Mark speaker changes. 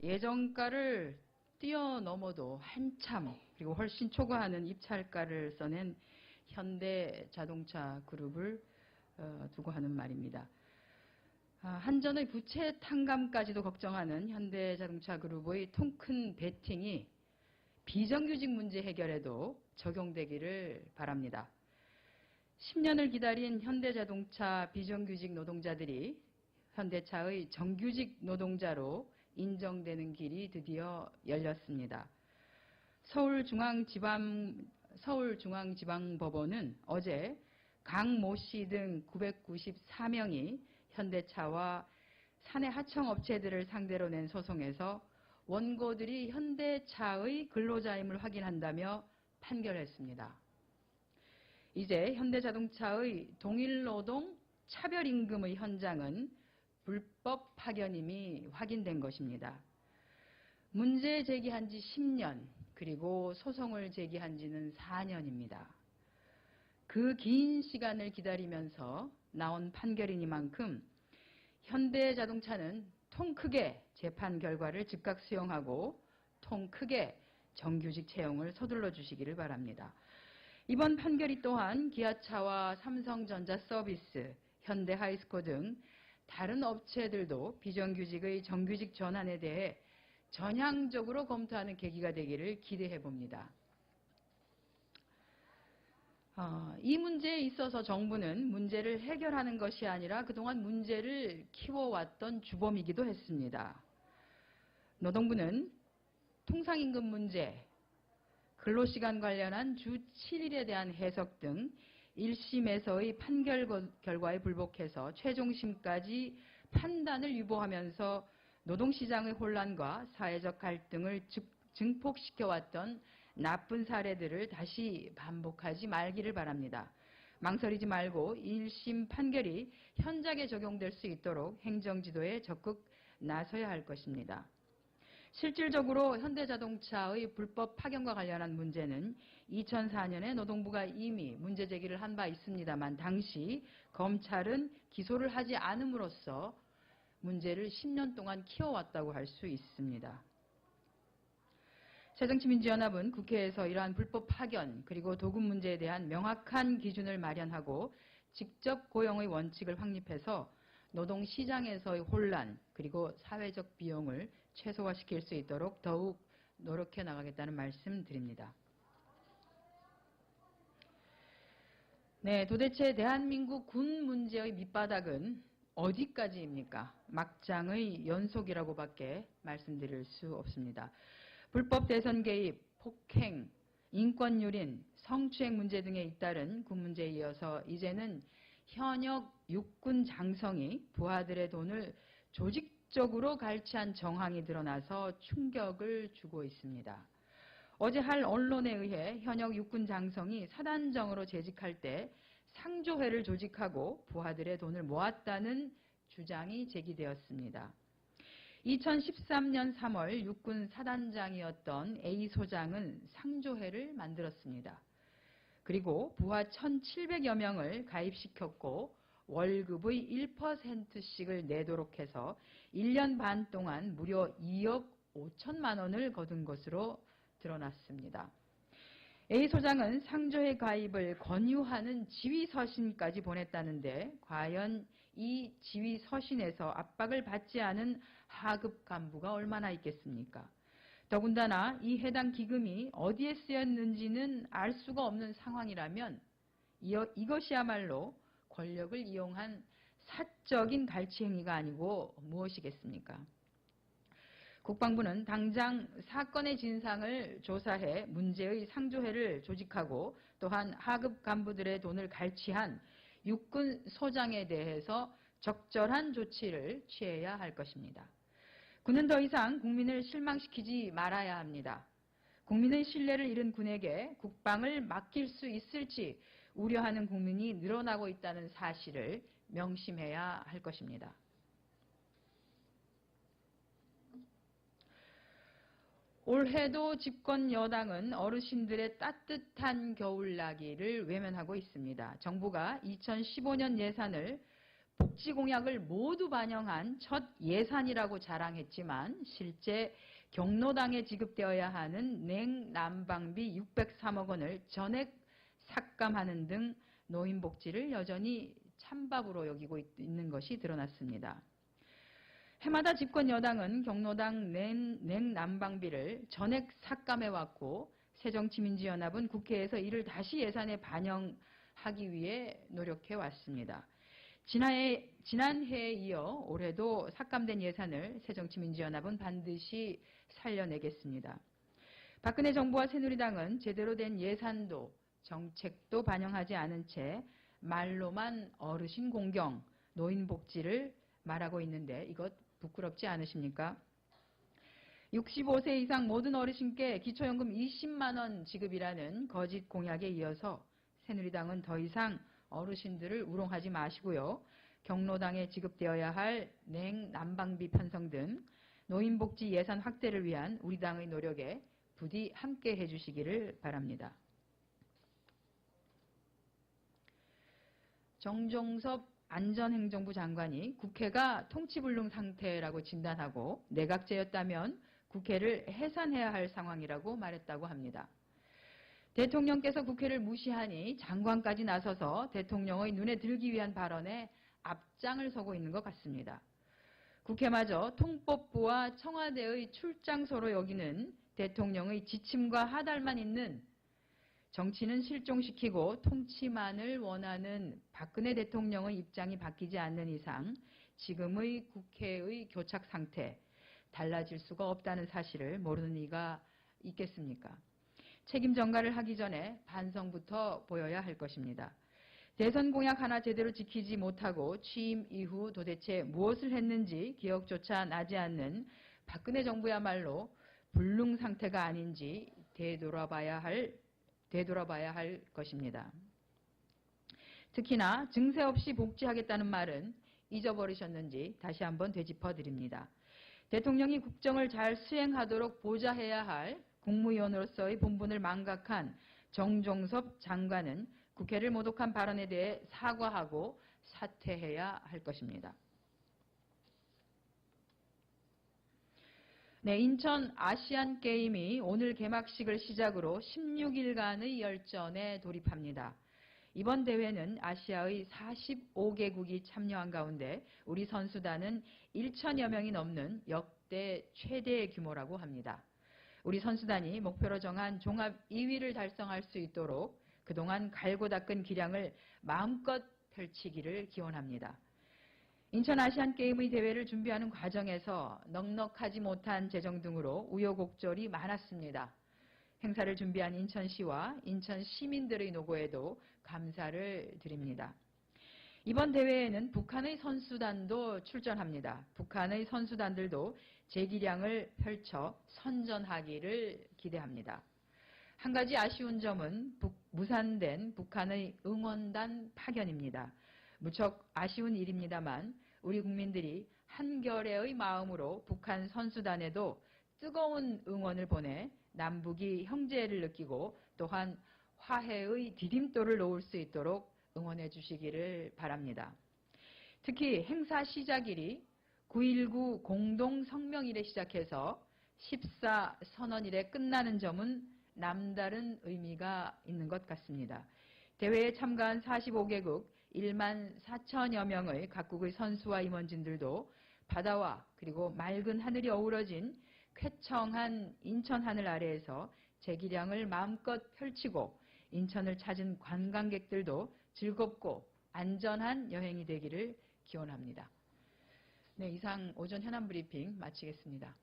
Speaker 1: 예정가를 뛰어넘어도 한참 그리고 훨씬 초과하는 입찰가를 써낸 현대자동차 그룹을 두고 하는 말입니다. 한전의 부채 탕감까지도 걱정하는 현대자동차 그룹의 통큰 베팅이 비정규직 문제 해결에도 적용되기를 바랍니다. 10년을 기다린 현대자동차 비정규직 노동자들이 현대차의 정규직 노동자로 인정되는 길이 드디어 열렸습니다. 서울중앙지방법원은 어제 강모 씨 등 994명이 현대차와 사내 하청업체들을 상대로 낸 소송에서 원고들이 현대차의 근로자임을 확인한다며 판결했습니다. 이제 현대자동차의 동일노동 차별임금의 현장은 불법 파견임이 확인된 것입니다. 문제 제기한 지 10년, 그리고 소송을 제기한 지는 4년입니다. 그 긴 시간을 기다리면서 나온 판결이니만큼 현대자동차는 통 크게 재판 결과를 즉각 수용하고 통 크게 정규직 채용을 서둘러 주시기를 바랍니다. 이번 판결이 또한 기아차와 삼성전자 서비스, 현대하이스코 등 다른 업체들도 비정규직의 정규직 전환에 대해 전향적으로 검토하는 계기가 되기를 기대해 봅니다. 이 문제에 있어서 정부는 문제를 해결하는 것이 아니라 그동안 문제를 키워왔던 주범이기도 했습니다. 노동부는 통상임금 문제, 근로시간 관련한 주 7일에 대한 해석 등 1심에서의 판결 결과에 불복해서 최종심까지 판단을 유보하면서 노동시장의 혼란과 사회적 갈등을 증폭시켜왔던 나쁜 사례들을 다시 반복하지 말기를 바랍니다. 망설이지 말고 1심 판결이 현장에 적용될 수 있도록 행정지도에 적극 나서야 할 것입니다. 실질적으로 현대자동차의 불법 파견과 관련한 문제는 2004년에 노동부가 이미 문제 제기를 한 바 있습니다만 당시 검찰은 기소를 하지 않음으로써 문제를 10년 동안 키워왔다고 할 수 있습니다. 새정치민주연합은 국회에서 이러한 불법 파견 그리고 도급 문제에 대한 명확한 기준을 마련하고 직접 고용의 원칙을 확립해서 노동시장에서의 혼란 그리고 사회적 비용을 최소화시킬 수 있도록 더욱 노력해 나가겠다는 말씀 드립니다. 네, 도대체 대한민국 군 문제의 밑바닥은 어디까지입니까? 막장의 연속이라고밖에 말씀드릴 수 없습니다. 불법 대선 개입, 폭행, 인권유린, 성추행 문제 등에 잇따른 군 문제에 이어서 이제는 현역 육군 장성이 부하들의 돈을 조직적으로 갈취한 정황이 드러나서 충격을 주고 있습니다. 어제 한 언론에 의해 현역 육군 장성이 사단장으로 재직할 때 상조회를 조직하고 부하들의 돈을 모았다는 주장이 제기되었습니다. 2013년 3월 육군 사단장이었던 A 소장은 상조회를 만들었습니다. 그리고 부하 1,700여 명을 가입시켰고 월급의 1%씩을 내도록 해서 1년 반 동안 무려 2억 5천만 원을 거둔 것으로 드러났습니다. A 소장은 상조회 가입을 권유하는 지휘서신까지 보냈다는데 과연 이 지휘서신에서 압박을 받지 않은 하급 간부가 얼마나 있겠습니까? 더군다나 이 해당 기금이 어디에 쓰였는지는 알 수가 없는 상황이라면 이것이야말로 권력을 이용한 사적인 갈취 행위가 아니고 무엇이겠습니까? 국방부는 당장 사건의 진상을 조사해 문제의 상조회를 조직하고 또한 하급 간부들의 돈을 갈취한 육군 소장에 대해서 적절한 조치를 취해야 할 것입니다. 군은 더 이상 국민을 실망시키지 말아야 합니다. 국민의 신뢰를 잃은 군에게 국방을 맡길 수 있을지 우려하는 국민이 늘어나고 있다는 사실을 명심해야 할 것입니다. 올해도 집권 여당은 어르신들의 따뜻한 겨울나기를 외면하고 있습니다. 정부가 2015년 예산을 복지 공약을 모두 반영한 첫 예산이라고 자랑했지만 실제 경로당에 지급되어야 하는 냉난방비 603억 원을 전액 삭감하는 등 노인복지를 여전히 찬밥으로 여기고 있는 것이 드러났습니다. 해마다 집권 여당은 경로당 냉난방비를 전액 삭감해왔고 새정치민주연합은 국회에서 이를 다시 예산에 반영하기 위해 노력해왔습니다. 지난해에 이어 올해도 삭감된 예산을 새정치민주연합은 반드시 살려내겠습니다. 박근혜 정부와 새누리당은 제대로 된 예산도 정책도 반영하지 않은 채 말로만 어르신 공경, 노인 복지를 말하고 있는데 이것 부끄럽지 않으십니까? 65세 이상 모든 어르신께 기초연금 20만 원 지급이라는 거짓 공약에 이어서 새누리당은 더 이상 어르신들을 우롱하지 마시고요. 경로당에 지급되어야 할 냉난방비 편성 등 노인복지 예산 확대를 위한 우리 당의 노력에 부디 함께 해주시기를 바랍니다. 정종섭 안전행정부 장관이 국회가 통치불능 상태라고 진단하고 내각제였다면 국회를 해산해야 할 상황이라고 말했다고 합니다. 대통령께서 국회를 무시하니 장관까지 나서서 대통령의 눈에 들기 위한 발언에 앞장을 서고 있는 것 같습니다. 국회마저 통법부와 청와대의 출장소로 여기는 대통령의 지침과 하달만 있는 정치는 실종시키고 통치만을 원하는 박근혜 대통령의 입장이 바뀌지 않는 이상 지금의 국회의 교착 상태 달라질 수가 없다는 사실을 모르는 이가 있겠습니까? 책임 전가를 하기 전에 반성부터 보여야 할 것입니다. 대선 공약 하나 제대로 지키지 못하고 취임 이후 도대체 무엇을 했는지 기억조차 나지 않는 박근혜 정부야말로 불능 상태가 아닌지 되돌아봐야 할 것입니다. 특히나 증세 없이 복지하겠다는 말은 잊어버리셨는지 다시 한번 되짚어드립니다. 대통령이 국정을 잘 수행하도록 보좌해야 할 국무위원으로서의 본분을 망각한 정종섭 장관은 국회를 모독한 발언에 대해 사과하고 사퇴해야 할 것입니다. 네, 인천 아시안게임이 오늘 개막식을 시작으로 16일간의 열전에 돌입합니다. 이번 대회는 아시아의 45개국이 참여한 가운데 우리 선수단은 1천여 명이 넘는 역대 최대 규모라고 합니다. 우리 선수단이 목표로 정한 종합 2위를 달성할 수 있도록 그동안 갈고 닦은 기량을 마음껏 펼치기를 기원합니다. 인천 아시안게임의 대회를 준비하는 과정에서 넉넉하지 못한 재정 등으로 우여곡절이 많았습니다. 행사를 준비한 인천시와 인천 시민들의 노고에도 감사를 드립니다. 이번 대회에는 북한의 선수단도 출전합니다. 북한의 선수단들도 재기량을 펼쳐 선전하기를 기대합니다. 한 가지 아쉬운 점은 무산된 북한의 응원단 파견입니다. 무척 아쉬운 일입니다만 우리 국민들이 한결의 마음으로 북한 선수단에도 뜨거운 응원을 보내 남북이 형제를 느끼고 또한 화해의 디딤돌을 놓을 수 있도록 응원해 주시기를 바랍니다. 특히 행사 시작일이 9.19 공동성명일에 시작해서 14 선언일에 끝나는 점은 남다른 의미가 있는 것 같습니다. 대회에 참가한 45개국 1만 4천여 명의 각국의 선수와 임원진들도 바다와 그리고 맑은 하늘이 어우러진 쾌청한 인천 하늘 아래에서 재기량을 마음껏 펼치고 인천을 찾은 관광객들도 즐겁고 안전한 여행이 되기를 기원합니다. 네, 이상 오전 현안 브리핑 마치겠습니다.